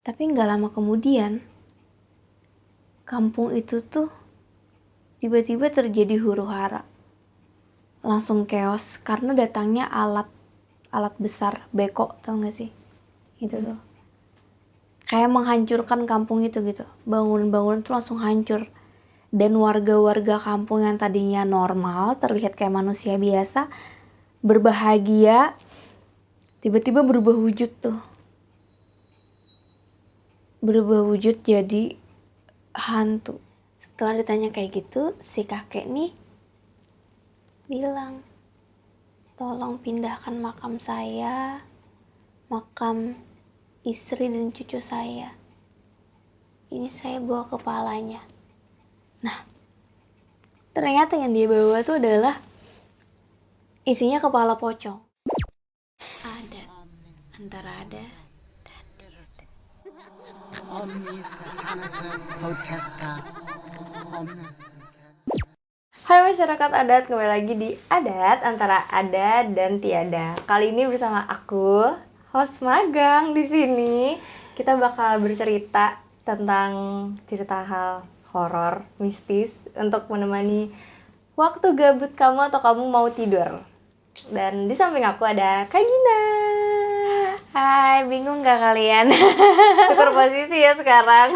Tapi nggak lama kemudian, kampung itu tuh tiba-tiba terjadi huru-hara. Langsung chaos karena datangnya alat besar, beko, tau gak sih? Itu tuh. Kayak menghancurkan kampung itu gitu. Bangunan-bangunan tuh langsung hancur. Dan warga-warga kampung yang tadinya normal, terlihat kayak manusia biasa, berbahagia, tiba-tiba berubah wujud tuh. Berubah wujud jadi hantu. Setelah ditanya kayak gitu, si kakek nih bilang, tolong pindahkan makam saya, makam istri dan cucu saya. Ini saya bawa kepalanya. Nah, ternyata yang dia bawa tuh adalah isinya kepala pocong. Ada, antara ada dan tiada. Omnis Satanica Potestas Omnis. Hai masyarakat adat, kembali lagi di Adat, antara ada dan tiada. Kali ini bersama aku, host magang di sini. Kita bakal bercerita tentang cerita hal horor, mistis untuk menemani waktu gabut kamu atau kamu mau tidur. Dan di samping aku ada Kak Gina. Hai, bingung gak kalian? Tukar posisi ya sekarang.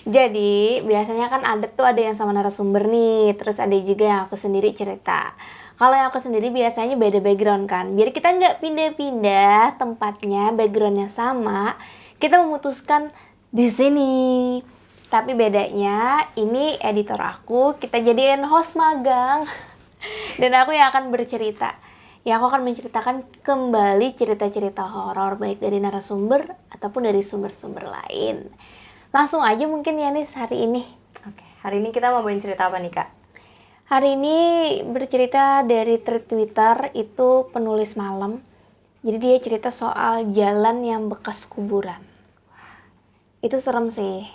Jadi, biasanya kan adat tuh ada yang sama narasumber nih, terus ada juga yang aku sendiri cerita. Kalau yang aku sendiri biasanya beda background kan, biar kita nggak pindah-pindah tempatnya, backgroundnya sama, kita memutuskan di sini. Tapi bedanya, ini editor aku, kita jadiin host magang. Dan aku yang akan bercerita. Ya, aku akan menceritakan kembali cerita-cerita horor, baik dari narasumber ataupun dari sumber-sumber lain. Langsung aja mungkin ya nih hari ini. Oke, hari ini kita mau bawain cerita apa nih Kak? Hari ini bercerita dari thread Twitter, itu penulis malam. Jadi dia cerita soal jalan yang bekas kuburan. Itu serem sih.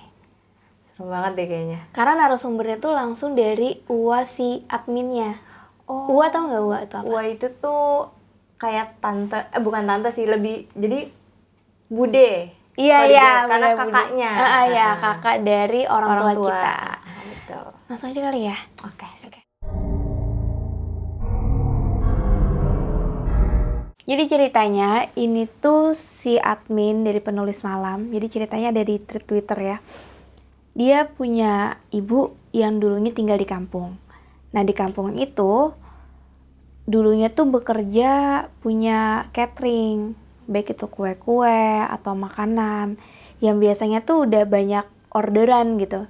Serem banget deh kayaknya. Karena narasumbernya tuh langsung dari Uwa si adminnya. Oh, Uwa tau gak Uwa itu apa? Uwa itu tuh kayak tante, bukan tante sih, lebih jadi bude. Iya, karena bener-bener. kakaknya. Iya, kakak dari orang tua kita. Betul. Langsung aja kali ya. Oke. Jadi ceritanya ini tuh si admin dari penulis malam. Jadi ceritanya ada di thread Twitter ya. Dia punya ibu yang dulunya tinggal di kampung. Nah, di kampung itu dulunya tuh bekerja punya catering, baik itu kue-kue atau makanan yang biasanya tuh udah banyak orderan gitu.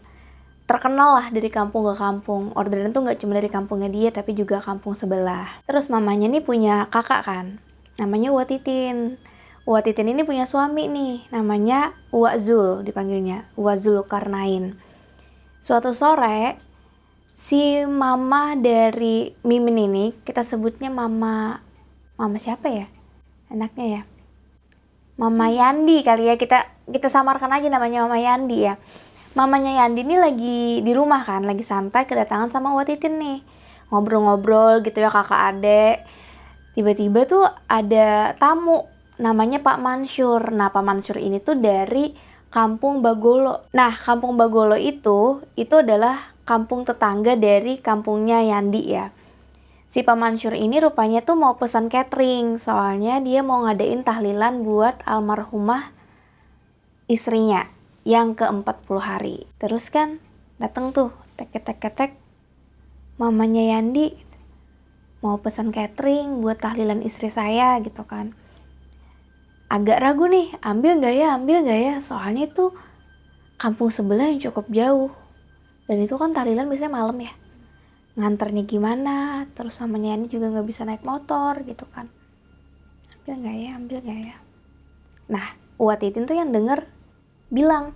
Terkenal lah dari kampung ke kampung. Orderan tuh nggak cuma dari kampungnya dia, tapi juga kampung sebelah. Terus mamanya nih punya kakak kan, namanya Uwa Titin. Uwa Titin ini punya suami nih, namanya Uwa Zul dipanggilnya, Uwa Zulkarnain. Suatu sore, si mama dari Mimin ini, kita sebutnya mama siapa ya? Anaknya ya? Mama Yandi kali ya, kita samarkan aja namanya Mama Yandi ya. Mamanya Yandi ini lagi di rumah kan, lagi santai, kedatangan sama Uwa Titin nih. Ngobrol-ngobrol gitu ya kakak adek. Tiba-tiba tuh ada tamu, namanya Pak Mansur. Nah, Pak Mansur ini tuh dari Kampung Bagolo. Nah, Kampung Bagolo itu adalah kampung tetangga dari kampungnya Yandi ya. Si Pak Mansur ini rupanya tuh mau pesan catering, soalnya dia mau ngadain tahlilan buat almarhumah istrinya yang ke-40 hari. Terus kan dateng tuh tek mamanya Yandi mau pesan catering buat tahlilan istri saya gitu kan. Agak ragu nih, ambil gak ya, soalnya itu kampung sebelah yang cukup jauh. Dan itu kan tahlilan biasanya malam ya. Nganternya gimana, terus mamanya Yandi juga gak bisa naik motor gitu kan. Ambil gak ya. Nah, Uwa Titin tuh yang denger bilang,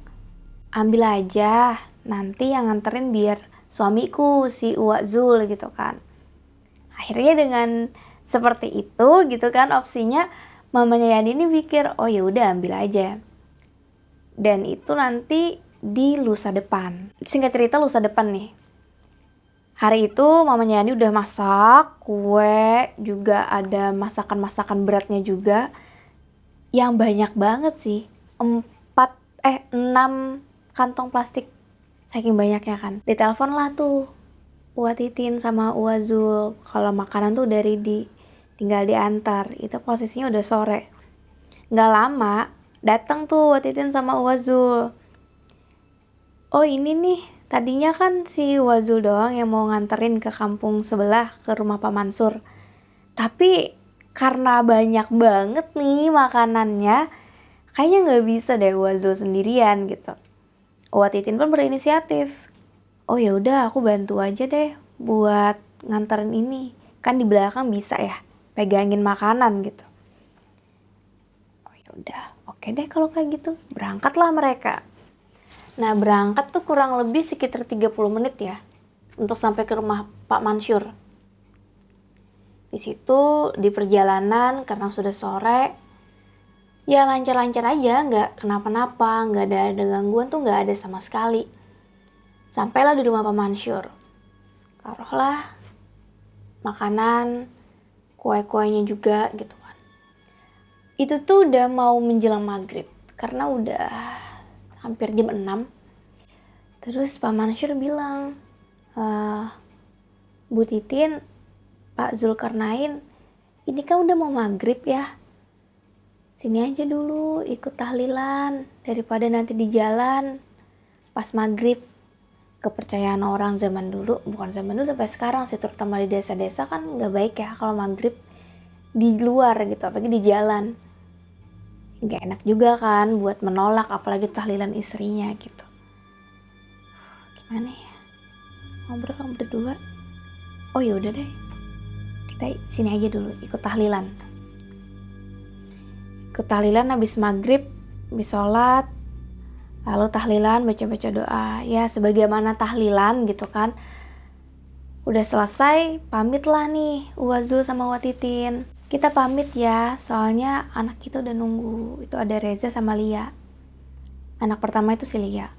ambil aja, nanti yang nganterin biar suamiku si Uwa Zul gitu kan. Akhirnya dengan seperti itu gitu kan opsinya, mamanya Yani ini pikir, oh ya udah ambil aja. Dan itu nanti di lusa depan. Singkat cerita lusa depan nih. Hari itu mamanya Yani udah masak kue, juga ada masakan-masakan beratnya juga. Yang banyak banget sih. 4 6 kantong plastik, saking banyaknya kan. Ditelepon lah tuh Uwa Titin sama Uwa Zul kalau makanan tuh tinggal diantar. Itu posisinya udah sore. Nggak lama datang tuh Uwa Titin sama Uwa Zul. Oh ini nih, tadinya kan si Uwa Zul doang yang mau nganterin ke kampung sebelah, ke rumah Pak Mansur. Tapi karena banyak banget nih makanannya, kayaknya nggak bisa deh Uwa Zul sendirian gitu. Uwa Titin pun berinisiatif. Oh ya udah, aku bantu aja deh buat nganterin ini. Kan di belakang bisa ya, pegangin makanan gitu. Oh ya udah, oke deh kalau kayak gitu. Berangkatlah mereka. Nah, berangkat tuh kurang lebih sekitar 30 menit ya untuk sampai ke rumah Pak Mansur. Di situ di perjalanan karena sudah sore, ya lancar-lancar aja, nggak kenapa-napa, nggak ada gangguan tuh nggak ada sama sekali. Sampailah di rumah Pak Mansur. Taruhlah makanan, kue-kuenya juga gitu kan. Itu tuh udah mau menjelang maghrib karena udah hampir jam 6. Terus Pak Mansur bilang, Bu Titin, Pak Zulkarnain, ini kan udah mau maghrib ya. Sini aja dulu ikut tahlilan daripada nanti di jalan pas maghrib. Kepercayaan orang zaman dulu, bukan zaman dulu sampai sekarang sih, terutama di desa-desa kan nggak baik ya kalau maghrib di luar gitu, apalagi di jalan. Nggak enak juga kan buat menolak, apalagi tahlilan istrinya gitu. Gimana ya? Ngobrol berdua. Oh yaudah deh, kita sini aja dulu ikut tahlilan. Ikut tahlilan habis maghrib, habis sholat, lalu tahlilan baca-baca doa. Ya sebagaimana tahlilan gitu kan. Udah selesai, pamitlah nih Uwa Zul sama Uwa Titin. Kita pamit ya, soalnya anak kita udah nunggu. Itu ada Reza sama Lia. Anak pertama itu si Lia.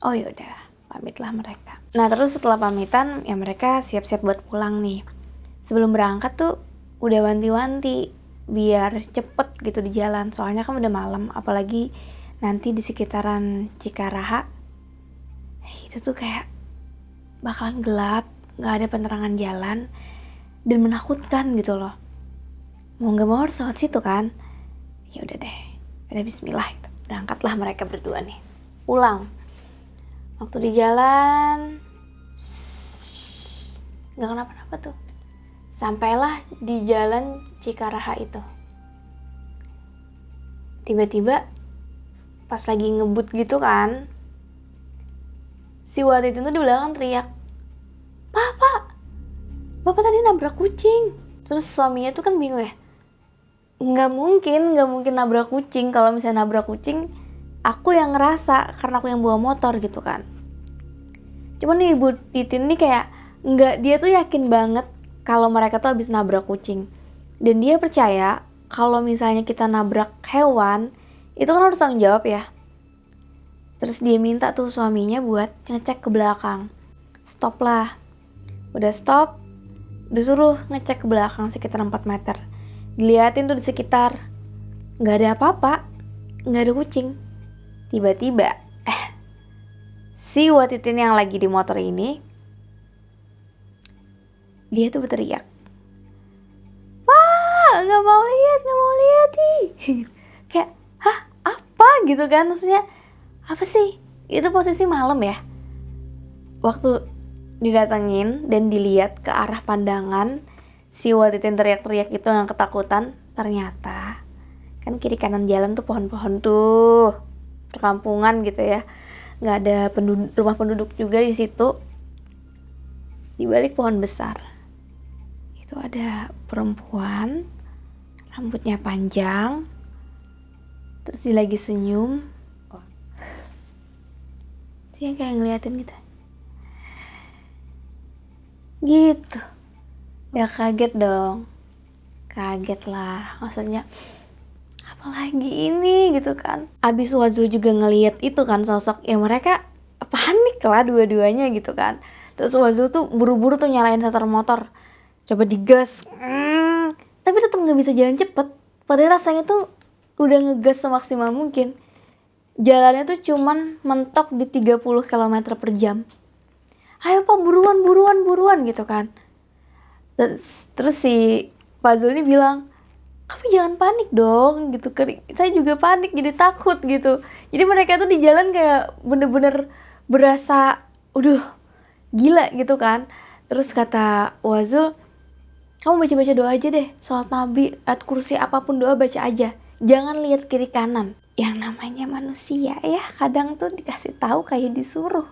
Oh yaudah, pamitlah mereka. Nah terus setelah pamitan, ya mereka siap-siap buat pulang nih. Sebelum berangkat tuh udah wanti-wanti biar cepet gitu di jalan. Soalnya kan udah malam, apalagi nanti di sekitaran Cikaraha. Itu tuh kayak bakalan gelap, gak ada penerangan jalan, dan menakutkan gitu loh. Mau gak mau harus lewat situ kan. Ya udah deh, ada bismillah gitu. Berangkatlah mereka berdua nih pulang. Waktu di jalan gak kenapa-napa tuh. Sampailah di jalan Cikaraha itu. Tiba-tiba pas lagi ngebut gitu kan, si Uwa Titin tuh di belakang teriak, Bapak tadi nabrak kucing. Terus suaminya tuh kan bingung ya, nggak mungkin nabrak kucing. Kalau misalnya nabrak kucing, aku yang ngerasa karena aku yang bawa motor gitu kan. Cuman nih Ibu Titin nih kayak nggak, dia tuh yakin banget kalau mereka tuh habis nabrak kucing, dan dia percaya kalau misalnya kita nabrak hewan itu kan harus tanggung jawab ya. Terus dia minta tuh suaminya buat ngecek ke belakang. Stop lah. Udah stop, disuruh ngecek ke belakang sekitar 4 meter. Diliatin tuh di sekitar, gak ada apa-apa, gak ada kucing. Tiba-tiba si Uwa Titin yang lagi di motor ini, dia tuh berteriak, wah gak mau lihat nih. Kayak, hah apa gitu kan, maksudnya apa sih? Itu posisi malam ya. Waktu didatengin dan dilihat ke arah pandangan, si Uwa Titin teriak-teriak itu yang ketakutan. Ternyata kan kiri kanan jalan tuh pohon-pohon tuh, perkampungan gitu ya, nggak ada rumah penduduk juga di situ. Di balik pohon besar itu ada perempuan, rambutnya panjang, terus dia lagi senyum. Dia kayak ngeliatin gitu. Ya kaget dong, kaget lah, maksudnya apalagi ini gitu kan. Abis Uwa Zul juga ngeliat itu kan sosok, ya mereka panik lah dua-duanya gitu kan. Terus Uwa Zul tuh buru-buru tuh nyalain senter motor, coba digas, tapi tetap nggak bisa jalan cepet, padahal rasanya tuh udah ngegas semaksimal mungkin. Jalannya tuh cuman mentok di 30 km per jam. Ayo Pak, buruan gitu kan. Terus si Pak Zul ini bilang, kamu jangan panik dong gitu kan. Saya juga panik, jadi takut gitu. Jadi mereka tuh di jalan kayak bener-bener berasa gila gitu kan. Terus kata Wazul, kamu baca-baca doa aja deh, sholat nabi, ayat kursi, apapun doa baca aja, jangan lihat kiri kanan. Yang namanya manusia ya, kadang tuh dikasih tahu kayak disuruh.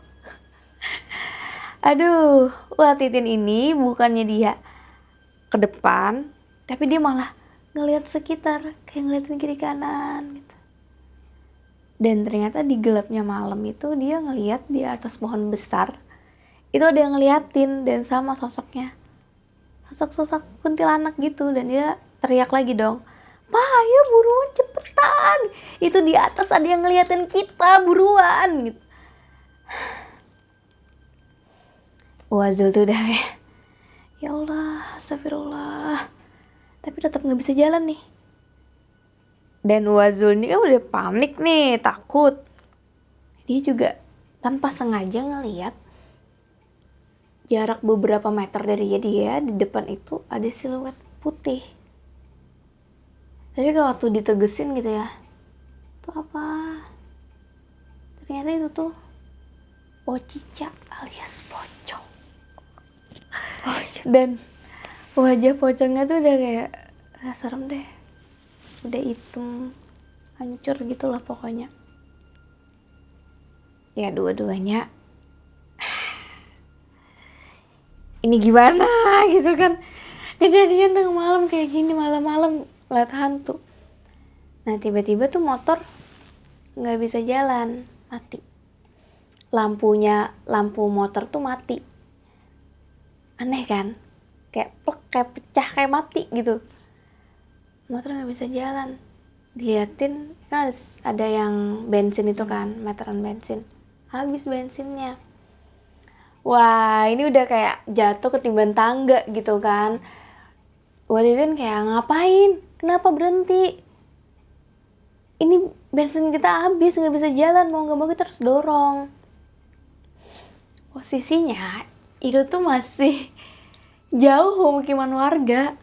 Aduh, wah Titin ini bukannya dia ke depan, tapi dia malah ngelihat sekitar, kayak ngeliatin kiri kanan gitu. Dan ternyata di gelapnya malam itu dia ngelihat di atas pohon besar, itu ada yang ngeliatin dan sama sosoknya. Sosok kuntilanak gitu, dan dia teriak lagi dong, Pak ayo buruan cepetan, itu di atas ada yang ngeliatin kita, buruan gitu. Wazul tuh udah ya Allah, astagfirullah, tapi tetap nggak bisa jalan nih. Dan Wazul ini kan udah panik nih, takut. Dia juga tanpa sengaja ngeliat jarak beberapa meter dari dia di depan itu ada siluet putih. Tapi kalau waktu ditegesin gitu ya, itu apa? Ternyata itu tuh Pocica alias pocong. Dan wajah pocongnya tuh udah kayak serem deh, udah hitam, hancur gitu lah pokoknya. Ya dua-duanya ini gimana gitu kan, kejadian tengah malam kayak gini, malam-malam lihat hantu. Nah tiba-tiba tuh motor nggak bisa jalan, mati. Lampu motor tuh mati. Aneh kan, kayak plek, kayak pecah, kayak mati gitu. Motor nggak bisa jalan. Diliatin kan ada yang bensin itu kan, meteran bensin, habis bensinnya. Wah ini udah kayak jatuh ketiban tangga gitu kan. Waktu itu kayak ngapain, kenapa berhenti, ini bensin kita habis, nggak bisa jalan, mau nggak mau kita harus dorong. Posisinya itu tuh masih jauh pemukiman warga,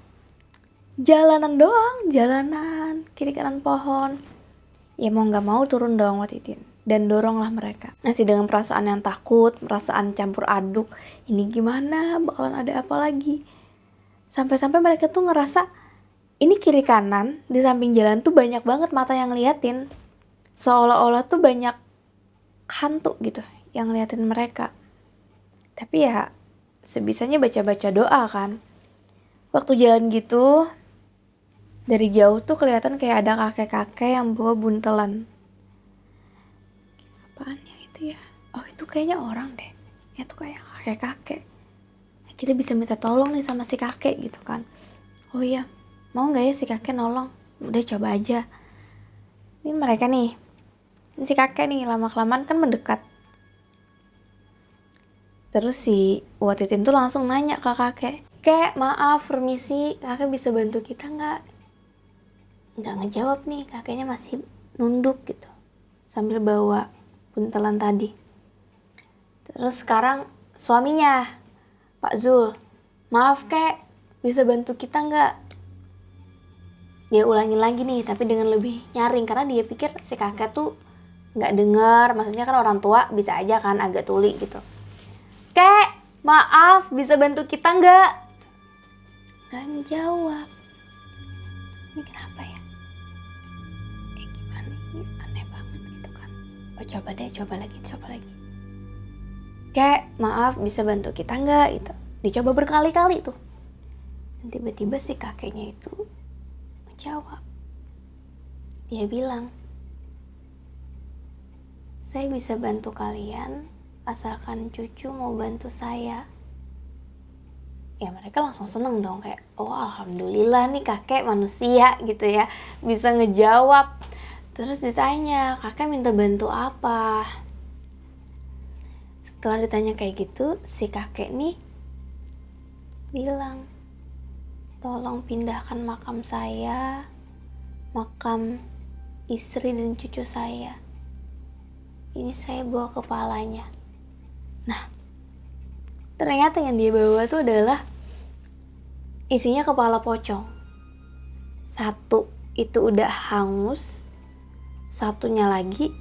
jalanan doang, jalanan kiri kanan pohon. Ya mau nggak mau turun dong waktu itu dan doronglah mereka. Masih dengan perasaan yang takut, perasaan campur aduk, ini gimana, bakalan ada apa lagi. Sampai-sampai mereka tuh ngerasa ini kiri kanan di samping jalan tuh banyak banget mata yang ngeliatin, seolah-olah tuh banyak hantu gitu yang ngeliatin mereka. Tapi ya sebisanya baca-baca doa kan. Waktu jalan gitu, dari jauh tuh kelihatan kayak ada kakek-kakek yang bawa buntelan. Apaan ya itu ya? Oh itu kayaknya orang deh. Ya tuh kayak kakek-kakek. Kita bisa minta tolong nih sama si kakek gitu kan. Oh iya, mau gak ya si kakek nolong? Udah coba aja. Ini mereka nih, ini si kakek nih lama-kelamaan kan mendekat. Terus si Watitin tuh langsung nanya ke kakek, Kek maaf permisi, kakek bisa bantu kita gak? Gak ngejawab nih, kakeknya masih nunduk gitu sambil bawa buntelan tadi. Terus sekarang suaminya, Pak Zul, maaf kek, bisa bantu kita nggak? Dia ulangin lagi nih, tapi dengan lebih nyaring karena dia pikir si kakek tuh nggak dengar. Maksudnya kan orang tua bisa aja kan agak tuli gitu. Kek, maaf, bisa bantu kita nggak? Nggak ngejawab. Ini kenapa ya? Gimana? Ini aneh banget gitu kan. Oh coba deh, coba lagi. Kek, maaf, bisa bantu kita nggak? Itu dicoba berkali-kali tuh. Dan tiba-tiba si kakeknya itu menjawab. Dia bilang, saya bisa bantu kalian asalkan cucu mau bantu saya. Ya mereka langsung seneng dong, kayak oh alhamdulillah nih kakek manusia gitu ya, bisa ngejawab. Terus ditanya, kakek minta bantu apa? Setelah ditanya kayak gitu, si kakek nih bilang, tolong pindahkan makam saya, makam istri dan cucu saya. ini saya bawa kepalanya. Nah, ternyata yang dia bawa tuh adalah isinya kepala pocong. Satu itu udah hangus, satunya lagi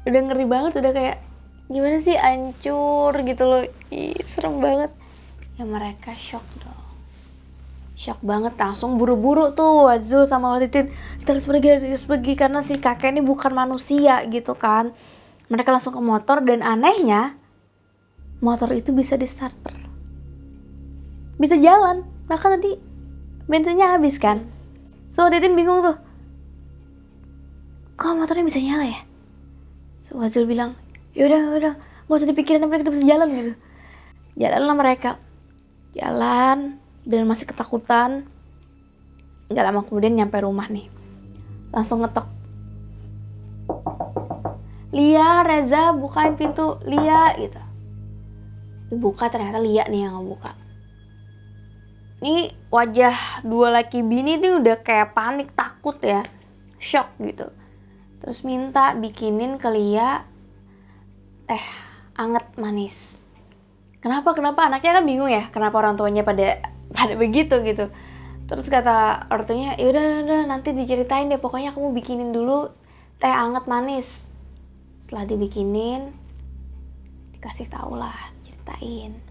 udah ngeri banget, udah kayak gimana sih, hancur gitu loh. Ih, serem banget. Ya mereka shock dong. Shock banget, langsung buru-buru tuh Wazul sama Watitin, kita harus pergi karena si kakek ini bukan manusia gitu kan. Mereka langsung ke motor dan anehnya motor itu bisa di starter, bisa jalan. Maka tadi bensinnya habis kan. So Watitin bingung tuh, kok motornya bisa nyala ya? So Wazul bilang, yaudah gak usah dipikirin, kita bisa jalan gitu. Jalanlah mereka, jalan dan masih ketakutan. Gak lama kemudian nyampe rumah nih, langsung ngetok, Lia, Reza bukain pintu, Lia gitu. Dibuka, ternyata Lia nih yang ngebuka. Ini wajah dua laki bini tuh udah kayak panik, takut ya, shock gitu. Terus minta bikinin ke Lia teh anget manis. Kenapa anaknya kan bingung ya, kenapa orang tuanya pada begitu gitu. Terus kata ortunya, yaudah nanti diceritain deh, pokoknya kamu bikinin dulu teh anget manis. Setelah dibikinin, dikasih tau lah, ceritain.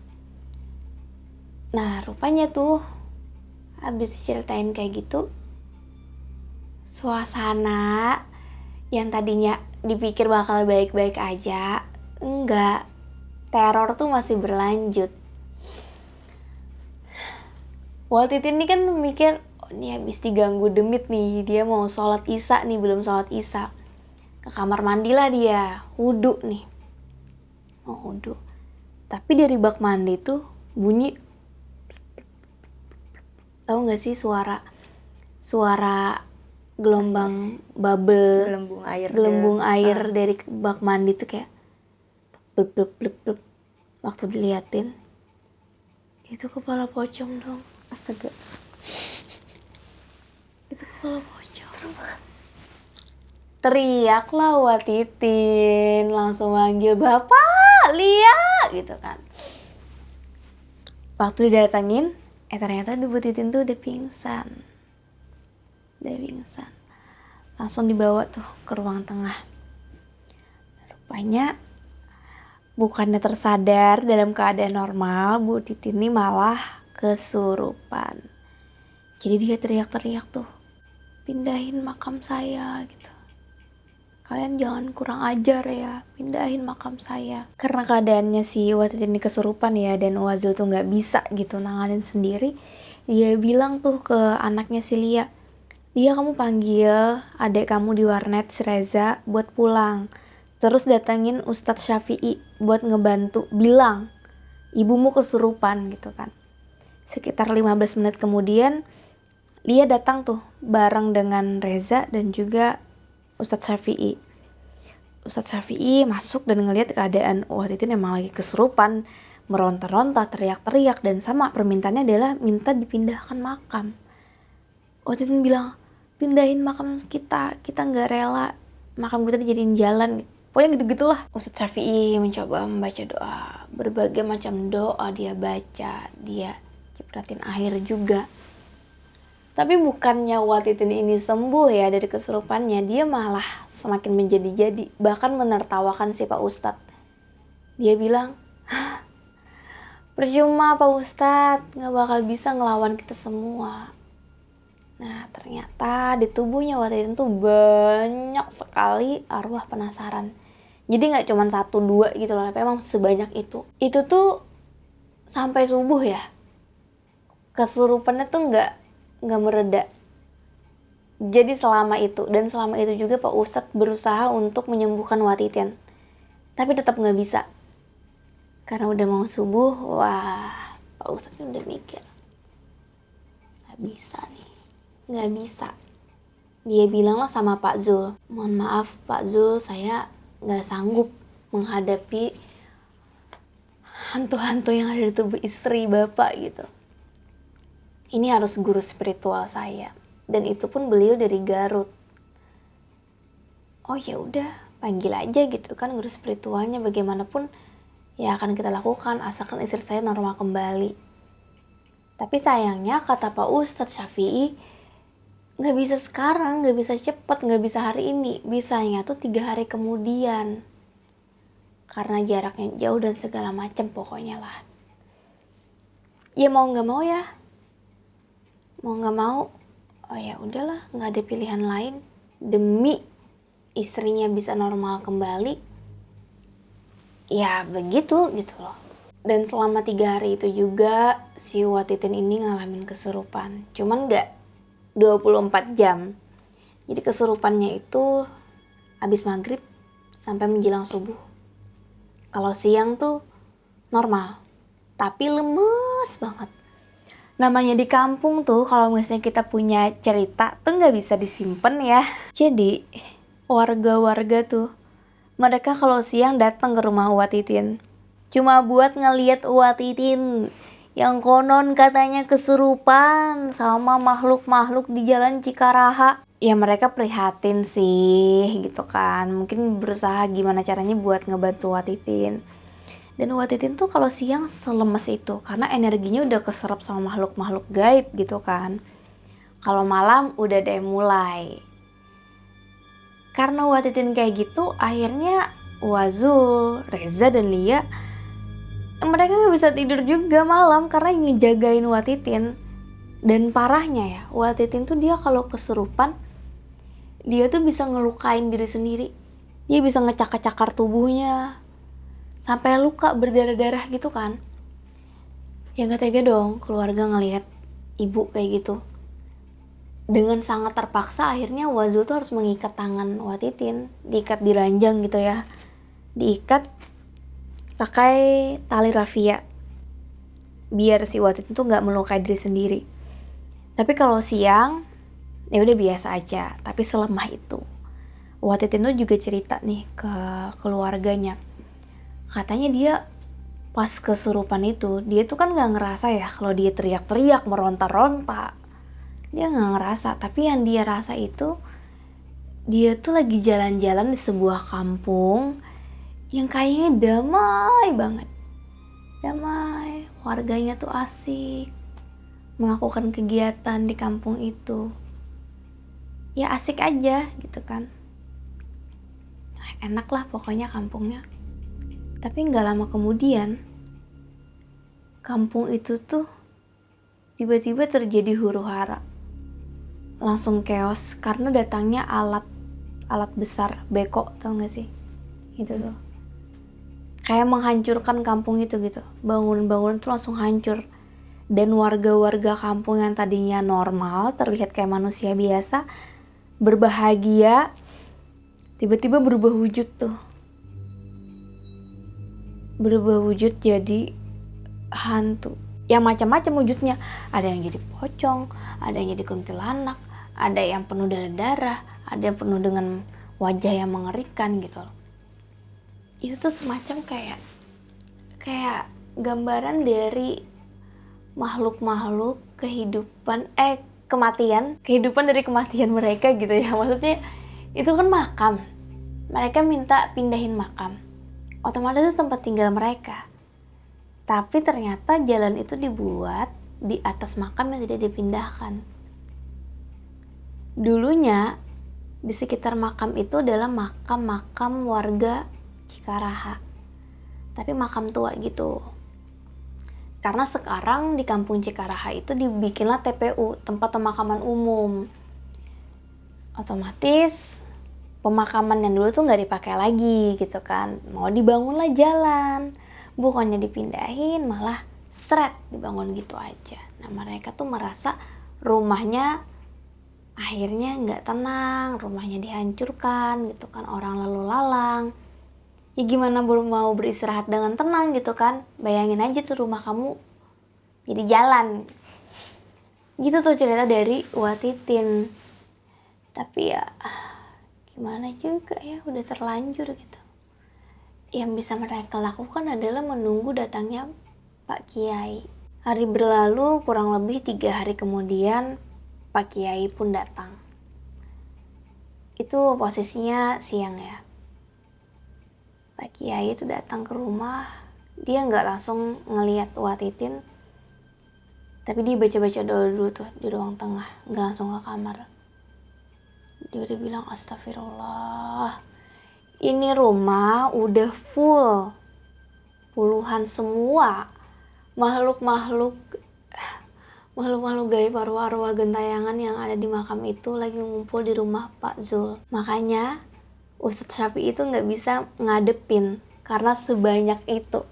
Nah rupanya tuh habis diceritain kayak gitu, suasana yang tadinya dipikir bakal baik-baik aja, enggak, teror tuh masih berlanjut. Watitin ini kan mikir, oh ini habis diganggu demit nih, dia mau sholat isya nih, belum sholat isya. Ke kamar mandi lah dia, wudhu nih, mau wudhu. Tapi dari bak mandi tuh bunyi, tahu nggak sih suara gelombang bubble, gelembung air dari bak mandi tuh kayak blub blub blub blub. Waktu diliatin, itu kepala pocong dong. Astaga, itu kepala pocong. Teriaklah Watitin, langsung manggil, bapak, Lia gitu kan. Waktu didatengin, ternyata Bu Titin tuh udah pingsan. Langsung dibawa tuh ke ruang tengah. Rupanya bukannya tersadar dalam keadaan normal, Bu Titin ini malah kesurupan. Jadi dia teriak-teriak tuh, pindahin makam saya gitu. Kalian jangan kurang ajar ya, pindahin makam saya. Karena keadaannya si Watitin ini kesurupan ya, dan Wazul tuh gak bisa gitu nanganin sendiri. Dia bilang tuh ke anaknya si Lia, Lia kamu panggil adik kamu di warnet si Reza buat pulang. Terus datengin Ustadz Syafi'i buat ngebantu, bilang ibumu kesurupan gitu kan. Sekitar 15 menit kemudian Lia datang tuh bareng dengan Reza dan juga Ustadz Syafi'i. Ustadz Syafi'i masuk dan ngelihat keadaan Watitin emang lagi kesurupan, meronta-ronta, teriak-teriak, dan sama permintaannya adalah minta dipindahkan makam. Watitin bilang, pindahin makam kita nggak rela makam kita dijadiin jalan. Pokoknya gitu-gitulah. Ustadz Syafi'i mencoba membaca doa, berbagai macam doa dia baca, dia cipratin air juga. Tapi bukannya Watitin ini sembuh ya dari kesurupannya, dia malah semakin menjadi-jadi, bahkan menertawakan si Pak Ustadz. Dia bilang, percuma Pak Ustadz, gak bakal bisa ngelawan kita semua. Nah ternyata di tubuhnya Watitin tuh banyak sekali arwah penasaran. Jadi gak cuma 1-2 gitu loh, tapi emang sebanyak itu. Itu tuh sampai subuh ya, kesurupannya tuh gak mereda. Jadi selama itu, dan selama itu juga Pak Ustadz berusaha untuk menyembuhkan Watitin, tapi tetap gak bisa. Karena udah mau subuh, wah Pak Ustadz udah mikir, gak bisa nih, gak bisa. Dia bilang lah sama Pak Zul, mohon maaf Pak Zul, saya gak sanggup menghadapi hantu-hantu yang ada di tubuh istri Bapak gitu. Ini harus guru spiritual saya, dan itu pun beliau dari Garut. Oh ya udah, panggil aja gitu kan guru spiritualnya, bagaimanapun ya akan kita lakukan asalkan istri saya normal kembali. Tapi sayangnya kata Pak Ustadz Syafi'i, nggak bisa sekarang, nggak bisa cepet, nggak bisa hari ini, bisanya tuh 3 hari kemudian. Karena jaraknya jauh dan segala macam pokoknya lah. Ya mau nggak mau ya, mau nggak mau, oh ya udahlah, nggak ada pilihan lain demi istrinya bisa normal kembali. Ya begitu gitu loh. Dan selama 3 hari itu juga si Watitin ini ngalamin kesurupan. Cuman nggak 24 jam. Jadi kesurupannya itu habis maghrib sampai menjelang subuh. Kalau siang tuh normal, tapi lemes banget. Namanya di kampung tuh kalau misalnya kita punya cerita tuh nggak bisa disimpan ya. Jadi warga-warga tuh, mereka kalau siang datang ke rumah Watitin cuma buat ngeliat Watitin yang konon katanya kesurupan sama makhluk-makhluk di jalan Cikaraha. Ya mereka prihatin sih gitu kan, mungkin berusaha gimana caranya buat ngebantu Watitin. Dan Watitin tuh kalau siang selemes itu karena energinya udah keserap sama makhluk-makhluk gaib gitu kan. Kalau malam udah deh mulai. Karena Watitin kayak gitu, akhirnya Wazul, Reza dan Lia mereka gak bisa tidur juga malam karena ngejagain Watitin. Dan parahnya ya, Watitin tuh dia kalau kesurupan, dia tuh bisa ngelukain diri sendiri. Dia bisa ngecakar-cakar tubuhnya sampai luka berdarah-darah gitu kan. Ya gak tega dong keluarga ngelihat ibu kayak gitu. Dengan sangat terpaksa akhirnya Wazul tuh harus mengikat tangan Watitin, diikat di ranjang gitu ya, diikat pakai tali rafia biar si Watitin tuh nggak melukai diri sendiri. Tapi kalau siang ya udah biasa aja. Tapi selemah itu Watitin tuh juga cerita nih ke keluarganya, katanya dia pas kesurupan itu dia tuh kan nggak ngerasa ya kalau dia teriak-teriak meronta-ronta, dia nggak ngerasa. Tapi yang dia rasa itu dia tuh lagi jalan-jalan di sebuah kampung yang kayaknya damai banget. Damai, warganya tuh asik melakukan kegiatan di kampung itu. Ya asik aja gitu kan. Enak lah pokoknya kampungnya. Tapi gak lama kemudian, kampung itu tuh tiba-tiba terjadi huru-hara. Langsung chaos karena datangnya alat besar beko, tau gak sih? Itu tuh kayak menghancurkan kampung itu gitu. Bangunan-bangunan tuh langsung hancur. Dan warga-warga kampung yang tadinya normal, terlihat kayak manusia biasa, berbahagia, tiba-tiba berubah wujud tuh. Berubah wujud jadi hantu. Yang macam-macam wujudnya. Ada yang jadi pocong, ada yang jadi kuntilanak, ada yang penuh darah-darah, ada yang penuh dengan wajah yang mengerikan gitu loh. Itu tuh semacam kayak gambaran dari makhluk-makhluk kehidupan dari kematian mereka gitu ya. Maksudnya itu kan makam, mereka minta pindahin makam, otomatis itu tempat tinggal mereka. Tapi ternyata jalan itu dibuat di atas makam yang tidak dipindahkan. Dulunya di sekitar makam itu adalah makam-makam warga Cikaraha, tapi makam tua gitu. Karena sekarang di kampung Cikaraha itu dibikinlah TPU, tempat pemakaman umum. Otomatis pemakaman yang dulu tuh nggak dipakai lagi gitu kan. Mau dibangunlah jalan, bukannya dipindahin, malah seret dibangun gitu aja. Nah mereka tuh merasa rumahnya akhirnya nggak tenang, rumahnya dihancurkan gitu kan, orang lalu lalang. Ya gimana mau beristirahat dengan tenang gitu kan. Bayangin aja tuh rumah kamu jadi jalan. Gitu tuh cerita dari Watitin. Tapi ya gimana juga ya, udah terlanjur gitu. Yang bisa mereka lakukan adalah menunggu datangnya Pak Kiai. Hari berlalu, kurang lebih 3 hari kemudian Pak Kiai pun datang. Itu posisinya siang ya. Pak Kiai itu datang ke rumah. Dia nggak langsung ngelihat Wak Titin, tapi dia baca-baca doa dulu tuh di ruang tengah, nggak langsung ke kamar. Dia udah bilang, astagfirullah, ini rumah udah full, puluhan semua makhluk-makhluk gaib, arwah-arwah gentayangan yang ada di makam itu lagi ngumpul di rumah Pak Zul. Makanya Ustadz Syafi'i itu nggak bisa ngadepin karena sebanyak itu.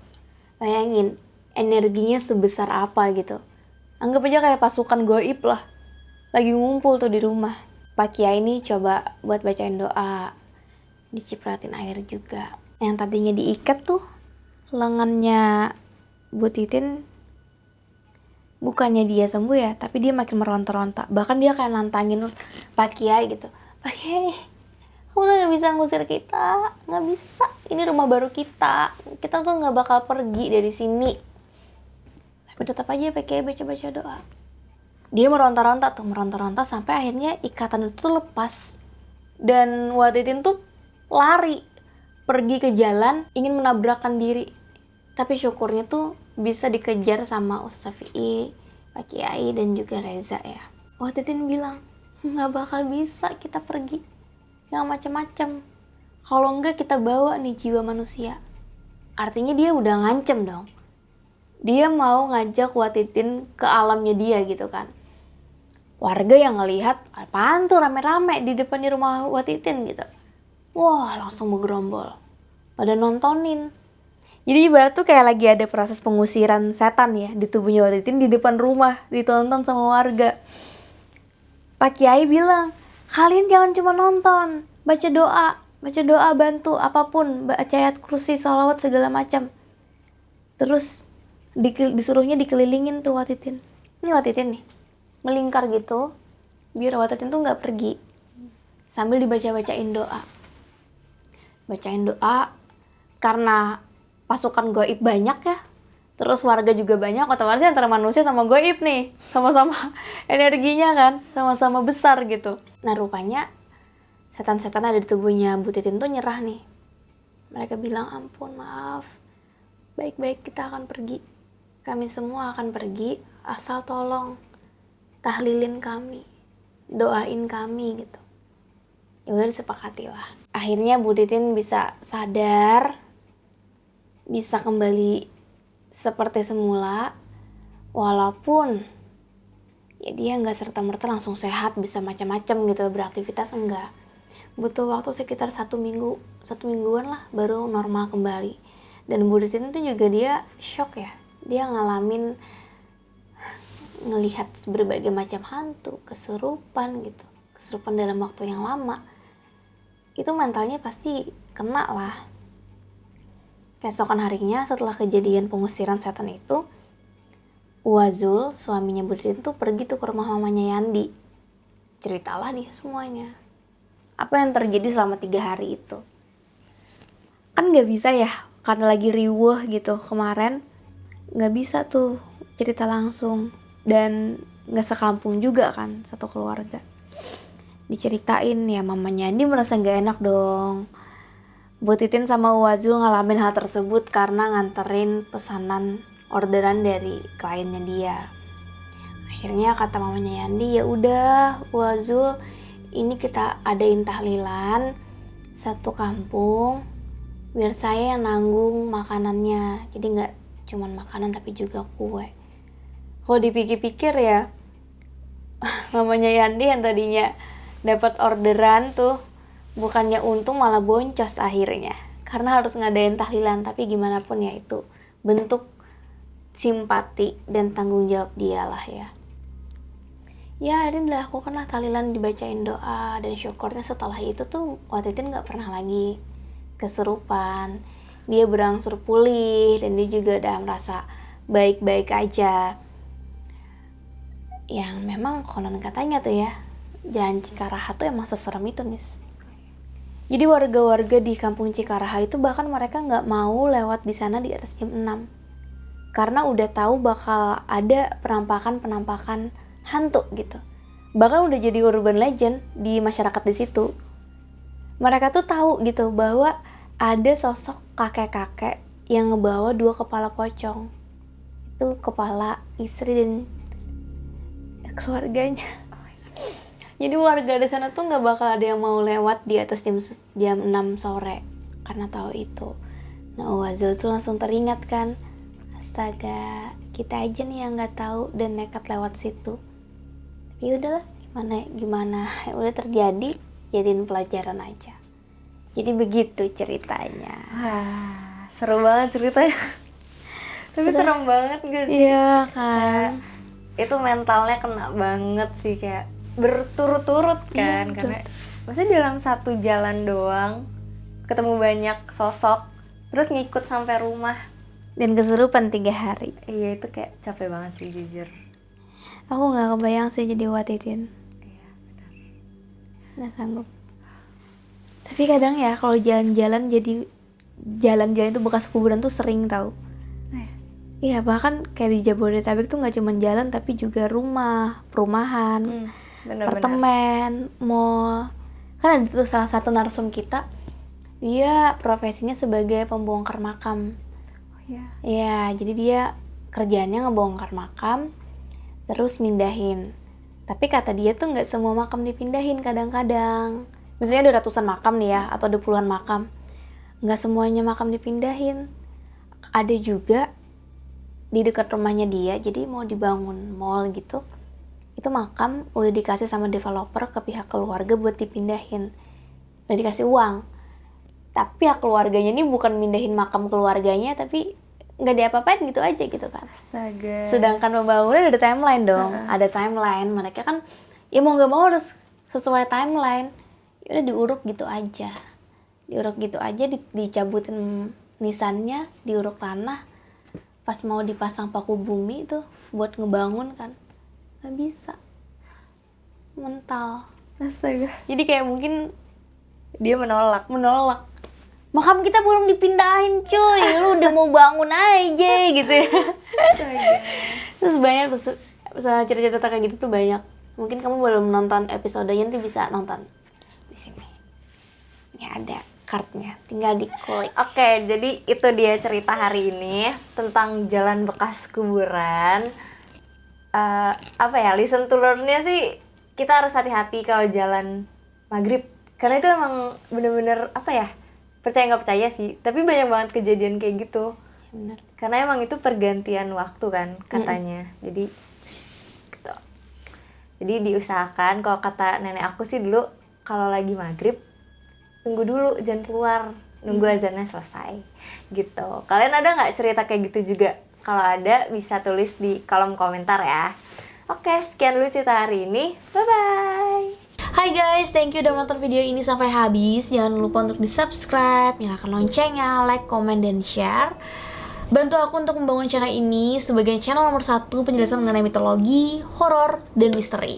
Bayangin energinya sebesar apa gitu. Anggap aja kayak pasukan gaib lah, lagi ngumpul tuh di rumah. Pak Kiai ini coba buat bacain doa, dicipratin air juga. Yang tadinya diikat tuh lengannya Bu Titin, bukannya dia sembuh ya, tapi dia makin meronta-ronta. Bahkan dia kayak nantangin Pak Kiai gitu. Pak Kiai, kamu tuh gak bisa ngusir kita, gak bisa. Ini rumah baru kita tuh gak bakal pergi dari sini. Tapi tetap aja Pak Kiai baca-baca doa. Dia meronta-ronta sampai akhirnya ikatan itu tuh lepas. Dan Wak Titin tuh lari, pergi ke jalan, ingin menabrakkan diri. Tapi syukurnya tuh bisa dikejar sama Ustadz Syafi'i, Pak Kiai, dan juga Reza ya. Wak Titin bilang, nggak bakal bisa kita pergi, yang macem-macem. Kalau enggak kita bawa nih jiwa manusia. Artinya dia udah ngancem dong. Dia mau ngajak Wak Titin ke alamnya dia gitu kan. Warga yang ngelihat, apaan tuh rame-rame di depan di rumah Wak Titin gitu. Wah, langsung bergerombol. Pada nontonin. Jadi ibarat tuh kayak lagi ada proses pengusiran setan ya di tubuhnya Wak Titin di depan rumah, ditonton sama warga. Pak Kiai bilang, kalian jangan cuma nonton, baca doa bantu apapun, baca ayat kursi, sholawat segala macam. Terus disuruhnya dikelilingin tuh Wak Titin. Ini Wak Titin nih, melingkar gitu, biar Wak Titin tuh nggak pergi. Sambil dibaca-bacain doa. Bacain doa, karena pasukan gaib banyak ya, terus warga juga banyak, otomatis antara manusia sama gaib nih sama-sama energinya kan sama-sama besar gitu. Nah rupanya setan-setan ada di tubuhnya Bu Titin tuh nyerah nih. Mereka bilang, ampun, maaf, baik-baik kita akan pergi, kami semua akan pergi, asal tolong tahlilin kami, doain kami gitu. Ya udah disepakati lah. Akhirnya Bu Titin bisa sadar, bisa kembali seperti semula, walaupun ya dia nggak serta-merta langsung sehat bisa macam-macam gitu beraktivitas, enggak. Butuh waktu sekitar 1 mingguan lah baru normal kembali. Dan Bu Titin itu juga dia shock ya, dia ngalamin ngelihat berbagai macam hantu, kesurupan gitu, kesurupan dalam waktu yang lama. Itu mentalnya pasti kena lah. Keesokan harinya setelah kejadian pengusiran setan itu, Wazul, suaminya Bu Titin tuh pergi tuh ke rumah mamanya Yandi. Ceritalah dia semuanya. Apa yang terjadi selama 3 hari itu. Kan gak bisa ya, karena lagi riweuh gitu kemarin, gak bisa tuh cerita langsung. Dan gak sekampung juga kan, satu keluarga. Diceritain ya mamanya Yandi merasa gak enak dong. Bu Titin sama Wazul ngalamin hal tersebut karena nganterin pesanan orderan dari kliennya dia. Akhirnya kata mamanya Yandi, ya udah Wazul, ini kita adain tahlilan satu kampung, biar saya yang nanggung makanannya. Jadi nggak cuman makanan tapi juga kue. Kalau dipikir-pikir ya, mamanya Yandi yang tadinya dapat orderan tuh, bukannya untung malah boncos akhirnya. Karena harus ngadain tahlilan, tapi gimana pun ya itu bentuk simpati dan tanggung jawab dialah ya. Ya ini dilakukanlah tahlilan, dibacain doa, dan syukurnya setelah itu tuh Wak Titin gak pernah lagi kesurupan. Dia berangsur pulih dan dia juga udah merasa baik-baik aja. Yang memang konon katanya tuh ya, Jalan Cikaraha tuh emang seserem itu nih. Jadi warga-warga di kampung Cikaraha itu bahkan mereka nggak mau lewat di sana di atas jam 6. Karena udah tahu bakal ada penampakan hantu gitu. Bahkan udah jadi urban legend di masyarakat di situ. Mereka tuh tahu gitu bahwa ada sosok kakek-kakek yang ngebawa 2 kepala pocong. Itu kepala istri dan keluarganya. Jadi warga di sana tuh nggak bakal ada yang mau lewat di atas jam 6 sore karena tahu itu. Nah, Wazul tuh langsung teringat kan, astaga, kita aja nih yang nggak tahu dan nekat lewat situ. Tapi udahlah, gimana ya udah terjadi, jadiin pelajaran aja. Jadi begitu ceritanya. Wah, seru banget ceritanya. Tapi serem banget gak sih? Iya kan. Itu mentalnya kena banget sih, kayak berturut-turut kan. Iya, karena maksudnya dalam satu jalan doang ketemu banyak sosok, terus ngikut sampai rumah. Dan kesurupan 3 hari. Iya, itu kayak capek banget sih jujur. Aku nggak kebayang sih jadi Watitin. Iya, benar. Nggak sanggup. Tapi kadang ya kalau jalan-jalan jadi jalan-jalan itu bekas kuburan tuh sering tahu. Iya, bahkan kayak di Jabodetabek tuh nggak cuma jalan tapi juga rumah, perumahan, Bener-bener. apartemen, mall. Kan ada tuh salah satu narsum kita, dia profesinya sebagai pembongkar makam. Oh iya. Iya, jadi dia kerjaannya ngebongkar makam, terus mindahin. Tapi kata dia tuh nggak semua makam dipindahin kadang-kadang. Misalnya ada ratusan makam nih ya, atau ada puluhan makam. Nggak semuanya makam dipindahin. Ada juga di dekat rumahnya dia, jadi mau dibangun mall gitu. Itu makam udah dikasih sama developer ke pihak keluarga buat dipindahin. Udah dikasih uang. Tapi pihak keluarganya ini bukan mindahin makam keluarganya, tapi nggak diapa-apain gitu aja gitu kan. Astaga. Sedangkan pembangunan ada timeline dong. Ada timeline, mereka kan ya mau nggak mau harus sesuai timeline. Ya udah diuruk gitu aja. Dicabutin nisannya, diuruk tanah. Pas mau dipasang paku bumi tuh buat ngebangun kan. Nggak bisa. Mental. Astaga. Jadi kayak mungkin Dia menolak. makam kita belum dipindahin cuy, lu udah mau bangun aja gitu ya. Terus banyak cerita-cerita kayak gitu tuh banyak. Mungkin kamu belum nonton episodenya, nanti bisa nonton di sini. Ini ada cardnya, tinggal diklik. Oke, jadi itu dia cerita hari ini tentang jalan bekas kuburan. Listen to learn-nya sih kita harus hati-hati kalau jalan maghrib. Karena itu emang bener-bener percaya nggak percaya sih. Tapi banyak banget kejadian kayak gitu. Bener. Karena emang itu pergantian waktu kan katanya. Jadi gitu. Jadi diusahakan, kalau kata nenek aku sih dulu, kalau lagi maghrib tunggu dulu, jangan keluar, nunggu azannya selesai gitu. Kalian ada nggak cerita kayak gitu juga? Kalau ada bisa tulis di kolom komentar ya. Oke, sekian dulu cerita hari ini. Bye bye. Hai guys, thank you udah menonton video ini sampai habis. Jangan lupa untuk di-subscribe, nyalakan loncengnya, like, comment, dan share. Bantu aku untuk membangun channel ini sebagai channel nomor 1 penjelasan mengenai mitologi, horor, dan misteri.